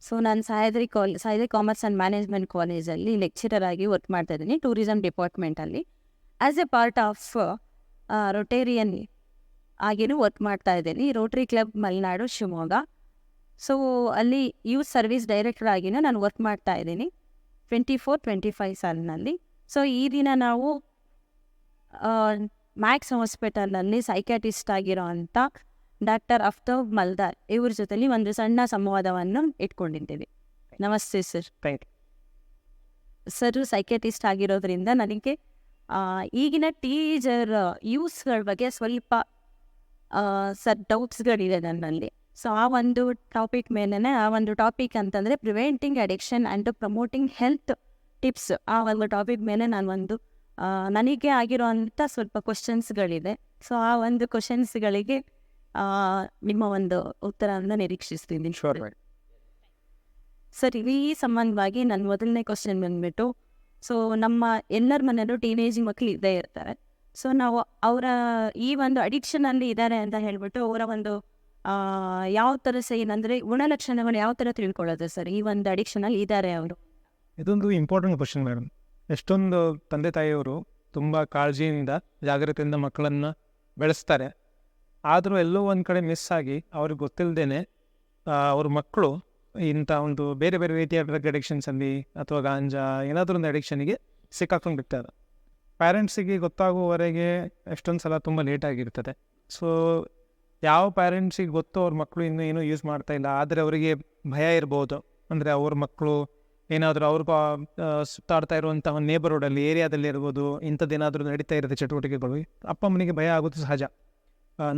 So ನಾನು Sahyadri commerce and management ಕಾಲೇಜಲ್ಲಿ lecturer ಆಗಿ ವರ್ಕ್ ಮಾಡ್ತಾ ಇದ್ದೀನಿ ಟೂರಿಸಮ್ ಡಿಪಾರ್ಟ್ಮೆಂಟಲ್ಲಿ. As a part of rotarian ಆಗಿನೂ ವರ್ಕ್ ಮಾಡ್ತಾ ಇದ್ದೀನಿ, rotary club Malenadu Shivamogga. So ಅಲ್ಲಿ ಯೂತ್ ಸರ್ವಿಸ್ ಡೈರೆಕ್ಟರ್ ಆಗಿನೂ ನಾನು ವರ್ಕ್ ಮಾಡ್ತಾ ಇದ್ದೀನಿ 24-25 ಸಾಲಿನಲ್ಲಿ. ಸೊ ಈ ದಿನ ನಾವು ಮ್ಯಾಕ್ಸ್ ಹಾಸ್ಪಿಟಲಲ್ಲಿ ಸೈಕ್ಯಾಟಿಸ್ಟ್ ಆಗಿರೋ ಅಂಥ ಡಾಕ್ಟರ್ ಅಫ್ತಾಬ್ ಮಲ್ದಾರ್ ಇವ್ರ ಜೊತೆಲಿ ಒಂದು ಸಣ್ಣ ಸಂವಾದವನ್ನು ಇಟ್ಕೊಂಡಿದ್ದೀವಿ. ನಮಸ್ತೆ ಸರ್. ಸರ್ ಸೈಕ್ಯಾಟಿಸ್ಟ್ ಆಗಿರೋದ್ರಿಂದ ನನಗೆ ಈಗಿನ ಟೀನೇಜರ್ ಯೂಸ್ಗಳ ಬಗ್ಗೆ ಸ್ವಲ್ಪ ಡೌಟ್ಸ್ಗಳಿದೆ ನನ್ನಲ್ಲಿ. ಸೊ ಆ ಒಂದು ಟಾಪಿಕ್ ಮೇಲೇ ಟಾಪಿಕ್ ಅಂತಂದರೆ preventing addiction and promoting health tips. ಆ ಒಂದು ಟಾಪಿಕ್ ಮೇಲೆ ನನಗೆ ಆಗಿರೋ ಅಂಥ ಸ್ವಲ್ಪ ಕ್ವಶನ್ಸ್ಗಳಿದೆ. ಸೊ ಆ ಒಂದು ಕ್ವಶನ್ಸ್ಗಳಿಗೆ ನಿಮ್ಮ ಒಂದು ಉತ್ತರವನ್ನು ನಿರೀಕ್ಷಿಸ್ತೀನಿ. ಸರ್, ಈ ಸಂಬಂಧವಾಗಿ ನನ್ನ ಮೊದಲನೇ ಕ್ವಶನ್ ಬಂದ್ಬಿಟ್ಟು, ಸೊ ನಮ್ಮ ಎಲ್ಲರ ಮನೆಯಲ್ಲೂ ಟೀನೇಜ್ ಮಕ್ಕಳು ಇದ್ದೇ ಇರ್ತಾರೆ. ಸೊ ನಾವು ಅವರ ಈ ಒಂದು ಅಡಿಕ್ಷನಲ್ಲಿ ಇದ್ದಾರೆ ಅಂತ ಹೇಳ್ಬಿಟ್ಟು ಅವರ ಒಂದು ಯಾವ ಥರ ಏನಂದರೆ ಗುಣಲಕ್ಷಣಗಳು ಯಾವ ಥರ ತಿಳ್ಕೊಳ್ಳೋದು ಸರ್, ಈ ಒಂದು ಅಡಿಕ್ಷನಲ್ಲಿ ಇದ್ದಾರೆ ಅವರು? ಇದೊಂದು ಇಂಪಾರ್ಟೆಂಟ್ ಕ್ವಶನ್ ಮೇಡಮ್. ಎಷ್ಟೊಂದು ತಂದೆ ತಾಯಿಯವರು ತುಂಬ ಕಾಳಜಿಯಿಂದ ಜಾಗ್ರತೆಯಿಂದ ಮಕ್ಕಳನ್ನು ಬೆಳೆಸ್ತಾರೆ. ಆದರೂ ಎಲ್ಲೋ ಒಂದು ಕಡೆ ಮಿಸ್ ಆಗಿ ಅವ್ರಿಗೆ ಗೊತ್ತಿಲ್ಲದೇ ಅವ್ರ ಮಕ್ಕಳು ಇಂಥ ಒಂದು ಬೇರೆ ಬೇರೆ ರೀತಿಯ ಡ್ರಗ್ ಅಡಿಕ್ಷನ್ಸಲ್ಲಿ ಅಥವಾ ಗಾಂಜಾ ಏನಾದರೂ ಒಂದು ಅಡಿಕ್ಷನಿಗೆ ಸಿಕ್ಕಾಕೊಂಡು ಬಿಡ್ತಾರೆ. ಪ್ಯಾರೆಂಟ್ಸಿಗೆ ಗೊತ್ತಾಗುವವರೆಗೆ ಎಷ್ಟೊಂದು ಸಲ ತುಂಬ ಲೇಟಾಗಿರ್ತದೆ. ಸೊ ಯಾವ ಪ್ಯಾರೆಂಟ್ಸಿಗೆ ಗೊತ್ತು ಅವ್ರ ಮಕ್ಕಳು ಇನ್ನೂ ಏನೂ ಯೂಸ್ ಮಾಡ್ತಾಯಿಲ್ಲ, ಆದರೆ ಅವರಿಗೆ ಭಯ ಇರ್ಬೋದು. ಅಂದರೆ ಅವ್ರ ಮಕ್ಕಳು ಏನಾದರೂ ಅವ್ರಿಗೂ ಸುತ್ತಾಡ್ತಾ ಇರುವಂಥ ಒಂದು ನೇಬರ್ಹುಡಲ್ಲಿ ಏರಿಯಾದಲ್ಲಿ ಇರ್ಬೋದು, ಇಂಥದ್ದೇನಾದರೂ ನಡೀತಾ ಇರುತ್ತೆ ಚಟುವಟಿಕೆಗಳು, ಅಪ್ಪ ಅಮ್ಮನಿಗೆ ಭಯ ಆಗೋದು ಸಹಜ.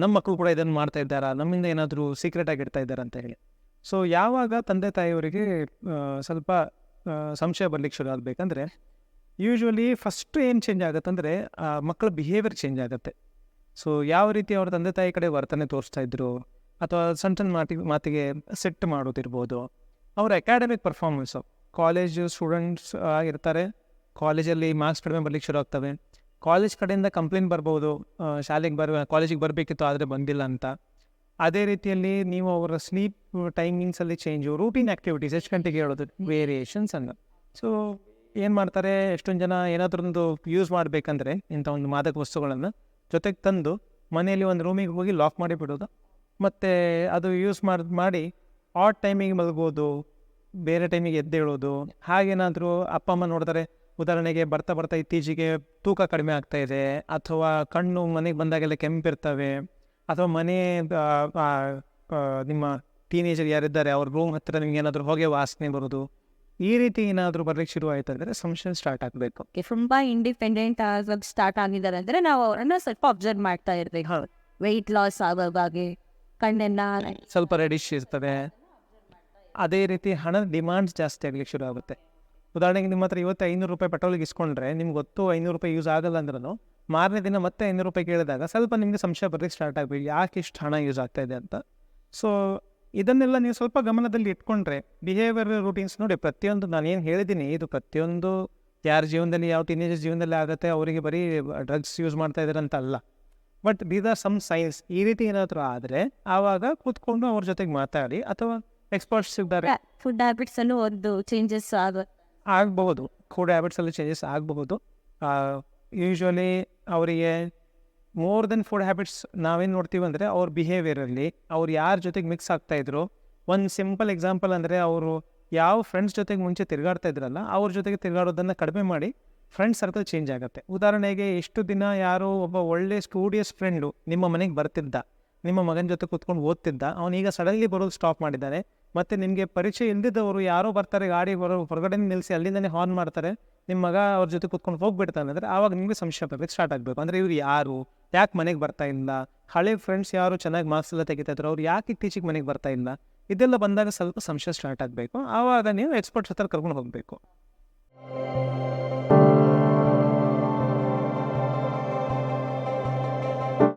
ನಮ್ಮ ಮಕ್ಕಳು ಕೂಡ ಇದನ್ನು ಮಾಡ್ತಾ ಇದ್ದಾರಾ, ನಮ್ಮಿಂದ ಏನಾದರೂ ಸೀಕ್ರೆಟ್ ಆಗಿಡ್ತಾ ಇದ್ದಾರೆ ಅಂತ ಹೇಳಿ. ಸೊ ಯಾವಾಗ ತಂದೆ ತಾಯಿಯವರಿಗೆ ಸ್ವಲ್ಪ ಸಂಶಯ ಬರಲಿಕ್ಕೆ ಶುರು ಆಗಬೇಕಂದ್ರೆ ಯೂಶ್ವಲಿ ಫಸ್ಟ್ ಏನು ಚೇಂಜ್ ಆಗುತ್ತೆ ಅಂದರೆ ಮಕ್ಕಳ ಬಿಹೇವಿಯರ್ ಚೇಂಜ್ ಆಗುತ್ತೆ. ಸೊ ಯಾವ ರೀತಿ ಅವ್ರ ತಂದೆ ತಾಯಿ ಕಡೆ ವರ್ತನೆ ತೋರಿಸ್ತಾ ಇದ್ರು, ಅಥವಾ ಸಣ್ಣ ಸಣ್ಣ ಮಾತಿಗೆ ಸೆಟ್ ಮಾಡೋದಿರ್ಬೋದು. ಅವ್ರ ಅಕಾಡೆಮಿಕ್ ಪರ್ಫಾರ್ಮೆನ್ಸು, ಕಾಲೇಜು ಸ್ಟೂಡೆಂಟ್ಸ್ ಇರ್ತಾರೆ, ಕಾಲೇಜಲ್ಲಿ ಮಾರ್ಕ್ಸ್ ಕಡಿಮೆ ಬರಲಿಕ್ಕೆ ಶುರು ಆಗ್ತವೆ, ಕಾಲೇಜ್ ಕಡೆಯಿಂದ ಕಂಪ್ಲೇಂಟ್ ಬರ್ಬೋದು, ಕಾಲೇಜಿಗೆ ಬರಬೇಕಿತ್ತು ಆದರೆ ಬಂದಿಲ್ಲ ಅಂತ. ಅದೇ ರೀತಿಯಲ್ಲಿ ನೀವು ಅವರ ಸ್ಲೀಪ್ ಟೈಮಿಂಗ್ಸಲ್ಲಿ ಚೇಂಜು, ರೂಟೀನ್ ಆ್ಯಕ್ಟಿವಿಟೀಸ್ ಎಷ್ಟು ಗಂಟೆಗೆ ಹೇಳೋದು, ವೇರಿಯೇಷನ್ಸ್ ಅನ್ನು. ಸೊ ಏನು ಮಾಡ್ತಾರೆ, ಎಷ್ಟೊಂದು ಜನ ಏನಾದ್ರೊಂದು ಯೂಸ್ ಮಾಡಬೇಕಂದ್ರೆ ಇಂಥ ಒಂದು ಮಾದಕ ವಸ್ತುಗಳನ್ನು ಜೊತೆಗೆ ತಂದು ಮನೆಯಲ್ಲಿ ಒಂದು ರೂಮಿಗೆ ಹೋಗಿ ಲಾಕ್ ಮಾಡಿ ಬಿಡೋದು, ಮತ್ತು ಅದು ಯೂಸ್ ಮಾಡಿ ಆಟ್ ಟೈಮಿಗೆ ಮಲಗೋದು, ಬೇರೆ ಟೈಮಿಗೆ ಎದ್ದೇಳೋದು. ಹಾಗೇನಾದರೂ ಅಪ್ಪ ಅಮ್ಮ ನೋಡ್ತಾರೆ, ಉದಾಹರಣೆಗೆ ಬರ್ತಾ ಬರ್ತಾ ಇತ್ತೀಚೆಗೆ ತೂಕ ಕಡಿಮೆ ಆಗ್ತಾ ಇದೆ, ಅಥವಾ ಕಣ್ಣು ಮನೆಗೆ ಬಂದಾಗೆಲ್ಲ ಕೆಂಪಿರ್ತವೆ, ಅಥವಾ ಮನೆ ನಿಮ್ಮ ಟೀನೇಜರ್ ಯಾರಿದ್ದಾರೆ ಅವ್ರ ರೂಮ್ ಹತ್ತಿರ ನಿಮ್ಗೆ ಏನಾದರೂ ಹೊಗೆ ವಾಸನೆ ಬರೋದು, ಈ ರೀತಿ ಏನಾದರೂ ಬರ್ಲಿಕ್ಕೆ ಶುರು ಆಯ್ತು ಅಂದರೆ ಸಂಶಯ ಸ್ಟಾರ್ಟ್ ಆಗಬೇಕು. ತುಂಬ ಇಂಡಿಪೆಂಡೆಂಟ್ ಆಗೋದು ಸ್ಟಾರ್ಟ್ ಆಗಿದ್ದಾರೆ ಅಂದರೆ ನಾವು ಅವರನ್ನು ಸ್ವಲ್ಪ ಅಬ್ಸರ್ವ್ ಮಾಡ್ತಾ ಇರ್ಬೇಕು. ವೆಯ್ಟ್ ಲಾಸ್ ಆಗೋದಾಗಿ ಕಣ್ಣೆಲ್ಲ ಸ್ವಲ್ಪ ರೆಡಿಶ್ ಇರ್ತವೆ. ಅದೇ ರೀತಿ ಹಣದ ಡಿಮಾಂಡ್ಸ್ ಜಾಸ್ತಿ ಆಗಲಿಕ್ಕೆ ಶುರು ಆಗುತ್ತೆ. ಉದಾಹರಣೆಗೆ ನಿಮ್ಮ ಹತ್ರ ಇವತ್ತು 500 ರೂಪಾಯಿ ಪೆಟ್ರೋಲಿಗೆ ಇಸ್ಕೊಂಡ್ರೆ ನಿಮ್ಗೆ ಗೊತ್ತು 500 ರೂಪಾಯಿ ಯೂಸ್ ಆಗಲ್ಲ ಅಂದ್ರೂ ಮಾರನೇ ದಿನ ಮತ್ತೆ 500 ರೂಪಾಯಿ ಕೇಳಿದಾಗ ಸ್ವಲ್ಪ ನಿಮಗೆ ಸಂಶಯ ಬರಲಿಕ್ಕೆ ಸ್ಟಾರ್ಟ್ ಆಗಬೇಕು, ಯಾಕೆ ಇಷ್ಟು ಹಣ ಯೂಸ್ ಆಗ್ತಾ ಇದೆ ಅಂತ. ಸೊ ಇದನ್ನೆಲ್ಲ ನೀವು ಸ್ವಲ್ಪ ಗಮನದಲ್ಲಿ ಇಟ್ಕೊಂಡ್ರೆ ಬಿಹೇವಿಯರ್ ರೂಟೀನ್ಸ್ ನೋಡಿ, ಪ್ರತಿಯೊಂದು ನಾನು ಏನು ಹೇಳಿದ್ದೀನಿ ಇದು ಪ್ರತಿಯೊಂದು ಯಾರ ಜೀವನದಲ್ಲಿ, ಯಾವ ಟೀನೇಜರ್ ಜೀವನದಲ್ಲಿ ಆಗುತ್ತೆ, ಅವರಿಗೆ ಬರೀ ಡ್ರಗ್ಸ್ ಯೂಸ್ ಮಾಡ್ತಾ ಇದ್ದಾರೆ ಅಂತ ಅಲ್ಲ. But these are some signs. ಈ ರೀತಿ ಏನಾದರೂ ಆದರೆ ಆವಾಗ ಕೂತ್ಕೊಂಡು ಅವ್ರ ಜೊತೆಗೆ ಮಾತಾಡಿ, ಅಥವಾ ಎಕ್ಸ್ಪರ್ಟ್ಸ್ ಇದ್ದಾರೆ, ಫುಡ್ ಹ್ಯಾಬಿಟ್ಸಲ್ಲೂ ಒಂದು ಚೇಂಜಸ್ ಆಗಬಹುದು, ಫುಡ್ ಹ್ಯಾಬಿಟ್ಸಲ್ಲಿ ಚೇಂಜಸ್ ಆಗಬಹುದು. ಯೂಶ್ವಲಿ ಅವರಿಗೆ ಮೋರ್ ದೆನ್ ಫುಡ್ ಹ್ಯಾಬಿಟ್ಸ್ ನಾವೇನು ನೋಡ್ತೀವಿ ಅಂದರೆ ಅವ್ರ ಬಿಹೇವಿಯರಲ್ಲಿ ಅವ್ರು ಯಾರ ಜೊತೆಗೆ ಮಿಕ್ಸ್ ಆಗ್ತಾಯಿದ್ರು. ಒಂದು ಸಿಂಪಲ್ ಎಕ್ಸಾಂಪಲ್ ಅಂದರೆ ಅವರು ಯಾವ ಫ್ರೆಂಡ್ಸ್ ಜೊತೆಗೆ ಮುಂಚೆ ತಿರುಗಾಡ್ತಾ ಇದ್ರಲ್ಲ ಅವ್ರ ಜೊತೆಗೆ ತಿರುಗಾಡೋದನ್ನು ಕಡಿಮೆ ಮಾಡಿ ಫ್ರೆಂಡ್ ಸರ್ಕಲ್ ಚೇಂಜ್ ಆಗುತ್ತೆ. ಉದಾಹರಣೆಗೆ ಎಷ್ಟು ದಿನ ಯಾರೋ ಒಬ್ಬ ಒಳ್ಳೆ ಸ್ಟೂಡಿಯಸ್ ಫ್ರೆಂಡು ನಿಮ್ಮ ಮನೆಗೆ ಬರ್ತಿದ್ದ, ನಿಮ್ಮ ಮಗನ ಜೊತೆ ಕೂತ್ಕೊಂಡು ಓದ್ತಿದ್ದ, ಅವನೀಗ ಸಡನ್ಲಿ ಬರೋದು ಸ್ಟಾಪ್ ಮಾಡಿದ್ದಾನೆ. ಮತ್ತು ನಿಮಗೆ ಪರಿಚಯ ಇಲ್ಲದಿದ್ದವರು ಯಾರೋ ಬರ್ತಾರೆ, ಗಾಡಿ ಹೊರಗಡೆ ನಿಲ್ಲಿಸಿ ಅಲ್ಲಿಂದನೇ ಹಾರ್ನ್ ಮಾಡ್ತಾರೆ, ನಿಮ್ಮ ಮಗ ಅವ್ರ ಜೊತೆ ಕೂತ್ಕೊಂಡು ಹೋಗ್ಬಿಡ್ತಾನೆ ಅಂದರೆ ಆವಾಗ ನಿಮಗೆ ಸಂಶಯ ಬರಬೇಕು ಸ್ಟಾರ್ಟ್ ಆಗಬೇಕು. ಅಂದರೆ ಇವ್ರು ಯಾರು, ಯಾಕೆ ಮನೆಗೆ ಬರ್ತಾ ಇಲ್ಲ, ಹಳೆ ಫ್ರೆಂಡ್ಸ್ ಯಾರು ಚೆನ್ನಾಗಿ ಮಾರ್ಕ್ಸ್ ಎಲ್ಲ ತೆಗಿತಾ ಇದ್ರು ಅವ್ರು ಯಾಕೆ ಇತ್ತೀಚೆಗೆ ಮನೆಗೆ ಬರ್ತಾ ಇಲ್ಲ, ಇದೆಲ್ಲ ಬಂದಾಗ ಸ್ವಲ್ಪ ಸಂಶಯ ಸ್ಟಾರ್ಟ್ ಆಗಬೇಕು. ಆವಾಗ ನೀವು ಎಕ್ಸ್ಪರ್ಟ್ಸ್ ಹತ್ರ ಕರ್ಕೊಂಡು ಹೋಗಬೇಕು.